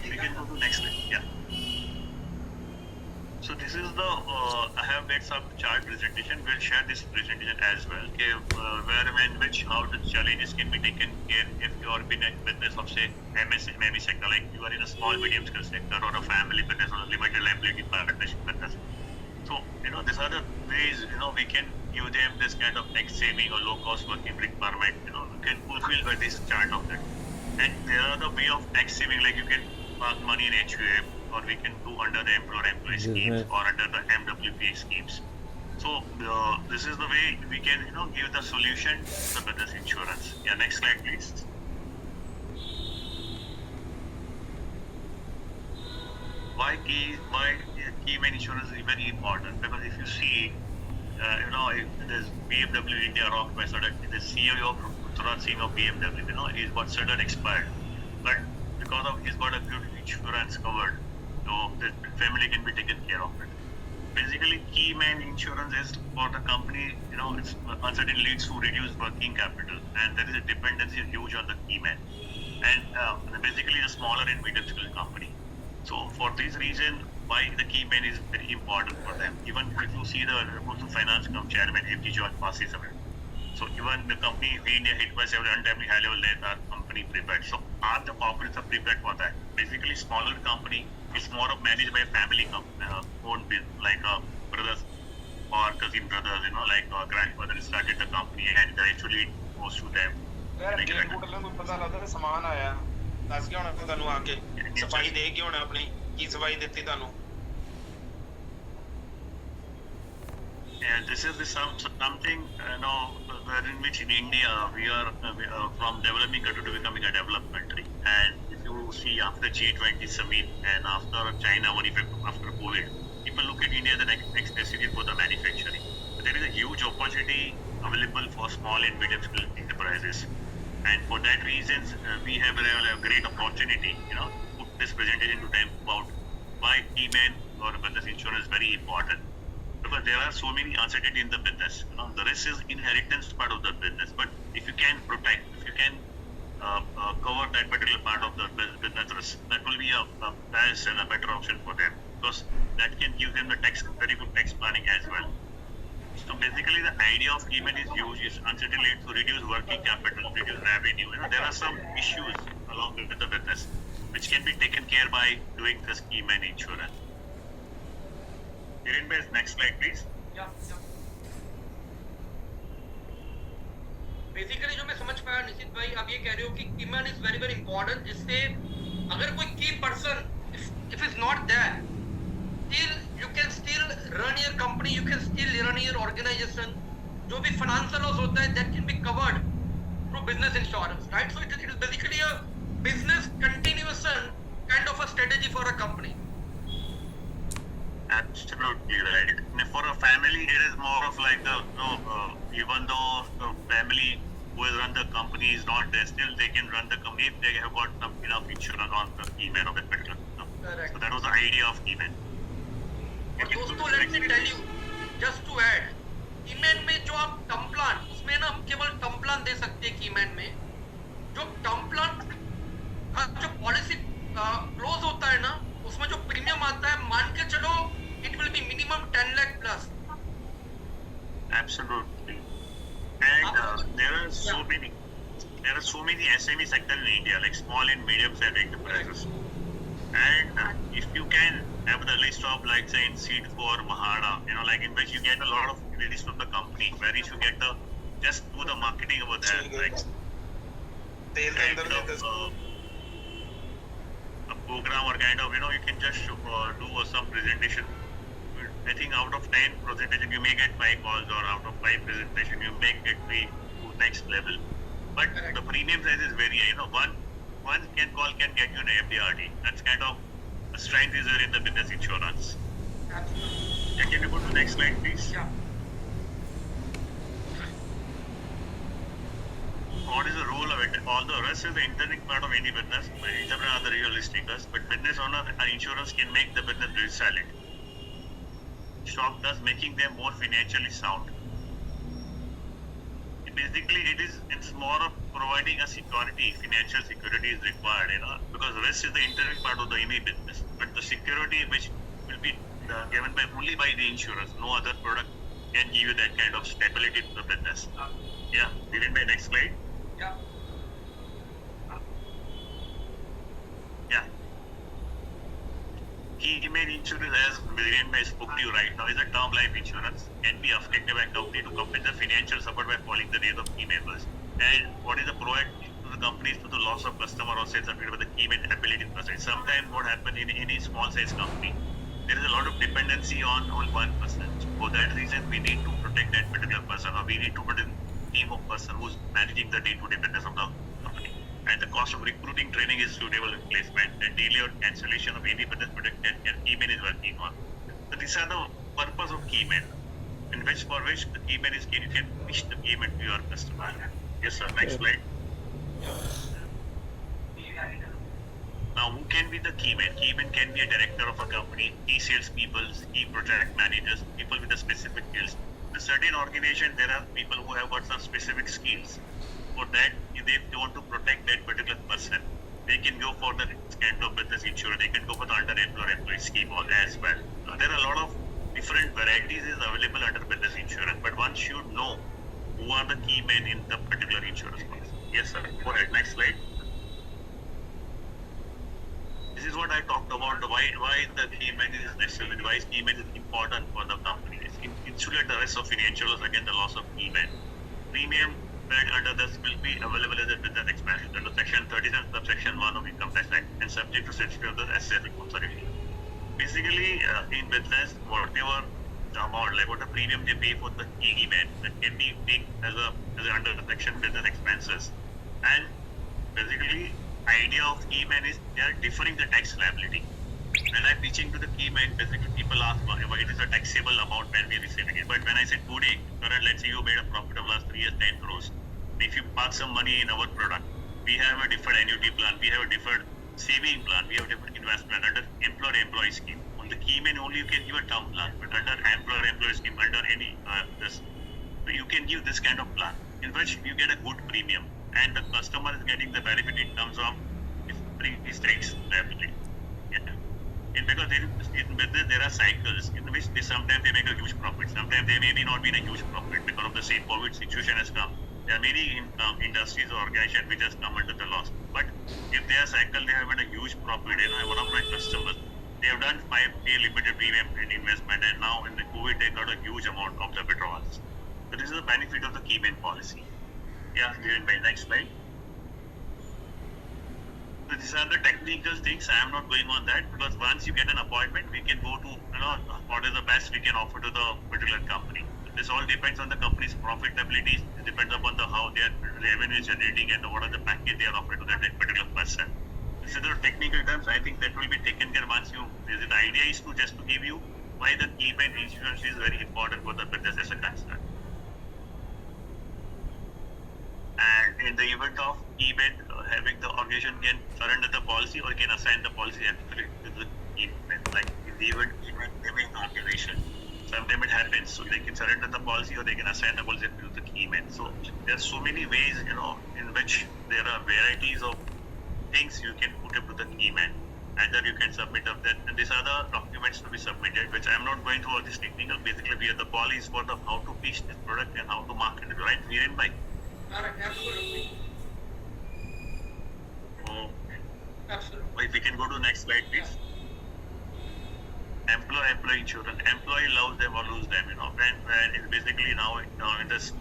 We can go to next slide. Yeah. So this is the, I have made some chart presentation. We'll share this presentation as well. Okay, where and which, how the challenges can be taken care if you are in a business of say MSME sector, like you are in a small medium scale sector or a family business or a limited liability partnership business. So, these are the ways, we can give them this kind of tax saving or low cost working requirement, we can fulfill by this chart of that. And there are the way of tax saving, like you can park money in HUF, or we can do under the employer-employee schemes or under the MWP schemes. So this is the way we can, give the solution to the business insurance. Yeah, next slide, please. Why keyman insurance is very important? Because if you see, if this BMW India rocked by sudden, the CEO of Uttara Singh of BMW, he's got sudden expired, but because of he's got a good insurance covered, so the family can be taken care of it. Basically, keyman insurance is for the company, it's uncertain leads to reduce working capital, and there is a dependency huge on the keyman, and basically a smaller and medium scale company. So for this reason, why the keyman is very important for them. Even if you see the Muthoot Finance chairman, FG George passes away. So even the company India hit by several untimely high level death, our company prepared. So are the corporates are prepared for that? Basically, smaller company is more of managed by a family company, owned like brothers or cousin brothers, like grandfather started the company and eventually it goes to them. ਦੱਸ ਕੇ ਹੋਣਾ ਤੁਹਾਨੂੰ ਆ ਕੇ ਸਫਾਈ ਦੇ ਕੇ ਹੋਣਾ ਆਪਣੀ ਕੀ ਸਫਾਈ ਦਿੱਤੀ ਤੁਹਾਨੂੰ And this is something in which in India we are from developing country to becoming a developed country. And if you see after G20 summit and after China one effect after COVID, people look at India as the next destination for the manufacturing. But there is a huge opportunity available for small and medium scale enterprises. And for that reasons, we have a great opportunity, put this presentation to time about why keyman or business insurance is very important. Because there are so many uncertainty in the business. The risk is inheritance part of the business, but if you can protect, if you can cover that particular part of the business risk, that will be a best and a better option for them, because that can give them the very good tax planning as well. So basically, the idea of keyman is huge. Is uncertainty to reduce working capital, reduce revenue. There are some issues along with the business which can be taken care by doing this keyman insurance. Next slide, please. Basically जो मैं समझ पाया निश्चित भाई, आप ये कह रहे हो कि keyman is very very important, जिससे अगर कोई key person if is not there, still you can still run your company, you can still run your organization. जो भी financial loss होता है that can be covered through business insurance, right? So it is basically a business continuation kind of a strategy for a company. Absolutely right. For a family, it is more of like even though the family who has run the company is not there, still they can run the company if they have got enough insurance on the keyman of that particular company. Correct. So that was the idea of keyman. और दोस्तों, let me tell you, just to add, keyman में जो आप term plan, उसमें ना हम केवल term plan दे सकते हैं कीमैन में. जो टर्म प्लान का जो पॉलिसी क्लोज होता है ना, उसमें जो प्रीमियम आता है, मान के चलो it will be minimum 10 lakh plus. Absolutely. And there are so many SME sector in India, like small and medium sized enterprises. And if you can have the list of like say in seed for Mahara, like in which you get a lot of credits from the company, where you should get just do the marketing over there, like a program or kind of, you can just do some presentation. I think out of 10 presentation you may get 5 calls, or out of 5 presentation you may get 3 to next level. But the premium size is very high. One call can get you an FDRD. That's kind of a strength is there in the business insurance. Absolutely. Can you go to the next slide, please? Yeah. What is the role of it? All the rest is the intrinsic part of any business. Entrepreneurs are the real estakers, but business owner and insurance can make the business resilient. Shop thus making them more financially sound. basically it's more of providing a security, financial security is required, because risk is the integral part of the any business, but the security which will be given by only by the insurance. No other product can give you that kind of stability to the business. Yeah, given by next slide. Yeah. Yeah. Key main insurance, as Viren I spoke to you right now, is a term life insurance, can be affected by company to compensate the financial support by following the days of key members. And what is the provide to the companies to the loss of customer or sales affected by the key man ability percent. Sometimes what happens in any small size company, there is a lot of dependency on one person. For that reason, we need to protect that particular person, or we need to protect a team of person who's managing the day-to-day business of the company. And the cost of recruiting, training is suitable replacement, and delay or cancellation of any business product that Keyman is working on. So these are the purpose of Keyman, for which the Keyman is you can push the Keyman to your customer. Yes, sir. Next slide. Now, who can be the Keyman? Keyman can be a director of a company, key sales people, key project managers, people with a specific skills. In a certain organization, there are people who have got some specific skills. For that, if they want to protect that particular person, they can go for the kind of business insurance. They can go for the under employee scheme as well. There are a lot of different varieties is available under business insurance, but one should know who are the key men in the particular insurance policy. Yes, sir. Go ahead. Next slide. This is what I talked about. Why the key man is necessary. Why key man is important for the company. Insulate the risk of financial loss against the loss of key man. Premium under this will be available as a business expansion under section 37 subsection 1 of Income Tax Act and subject to certificate of the asset responsibility. Basically, in business, whatever the amount, like what the premium they pay for the key man, that can be taken as under the section business expenses. And basically, idea of key man is they are deferring the tax liability. When I'm pitching to the key man, basically people ask why it is a taxable amount when we are receiving it. But when I say today, current, let's say you made a profit of last 3 years, 10 crores. If you park some money in our product, we have a deferred annuity plan, we have a deferred saving plan, we have a different investment under employer-employee scheme. On the key man only you can give a term plan, but under employer-employee scheme, under any this, so you can give this kind of plan in which you get a good premium and the customer is getting the benefit in terms of his tax liability. And because in business there are cycles in which sometimes they make a huge profit, sometimes they may not be in a huge profit because of the same COVID situation has come. There are many industries or organizations which has come under the loss. But if they are cycle, they have made a huge profit. One of my customers, they have done 5-day limited premium investment, and now in the COVID they got a huge amount of the withdrawals. So this is the benefit of the key man policy. Yeah, given by next slide. So these are the technical things. I am not going on that because once you get an appointment, we can go to what is the best we can offer to the particular company. This all depends on the company's profitability. It depends upon how their revenue is generating and what are the package they are offering to that particular person. These are the technical terms. I think that will be taken care once you. The idea is to just to give you why the key man insurance is very important for the business as a concern. And in the event of event, having the organization can surrender the policy or can assign the policy actually to the event. Like in the event having organization, sometimes it happens. So they can surrender the policy or they can assign the policy to the key man. So there are so many ways, in which there are varieties of things you can put up to the key man. Either you can submit up that, and these are the documents to be submitted, which I am not going through all this technical. Basically, we are the policies for the how to pitch this product and how to market it. Right, Viren bhai? Absolutely. Oh, Absolutely. if we can go to the next slide, please. Employee insurance. Employee loves them or lose them. When it's basically now in this.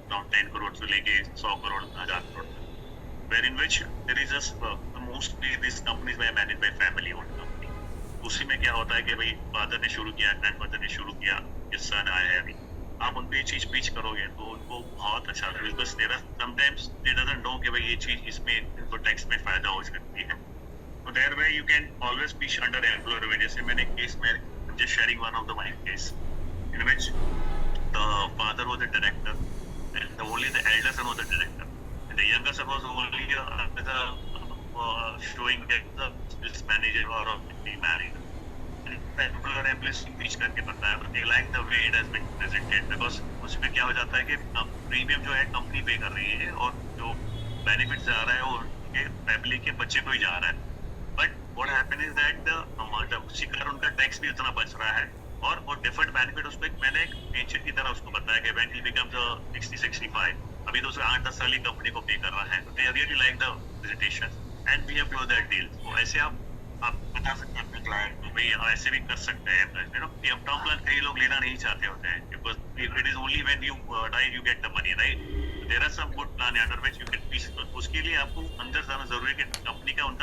From 10 crore to like 100 crore, 1000 crore. Where in which there is just mostly these companies were managed by family owned company. उसी में क्या होता है कि भाई father ने शुरू किया, ग्रैंडफादर ने शुरू किया, ये सन आया है अभी, आप उनको ये चीज पिच करोगे तो उनको बहुत अच्छा लगेगा, because there are sometimes they doesn't know कि भाई ये चीज इसमें इनको टैक्स में फायदा हो सकती है. So there way you can always pitch under employer way. जैसे मैंने केस में just sharing one of the my case in which the father was a director and only the elder son was a director and the younger son was only showing that the business manager or the manager. The employer employee pitch करके बताया but they like the way it has been presented because उसमें क्या हो जाता है कि premium जो है कंपनी पे कर रही है और जो बेनिफिट जा रहा है वो उनके फैमिली के बच्चे को ही जा रहा है. But what happened is that the शिकार उनका टैक्स भी उतना बच रहा है और वो डिफर्ड बेनिफिट उसको मैंने एक पेंशन की तरह उसको बताया कि when he becomes 60-65 अभी तो उसे 8-10 साल ही कंपनी को पे कर रहा है. They really like the presentation and we have closed that deal. तो ऐसे आप बता सकते हैं अपने क्लाइंट को भाई ऐसे भी कर सकते हैं. यू नो टर्म प्लान कई लोग लेना नहीं चाहते होते हैं because it is only when you die you get the money, right? There are some good plan under which you can pitch. उसके लिए आपको अंदर जाना जरूरी है कि कंपनी का उनका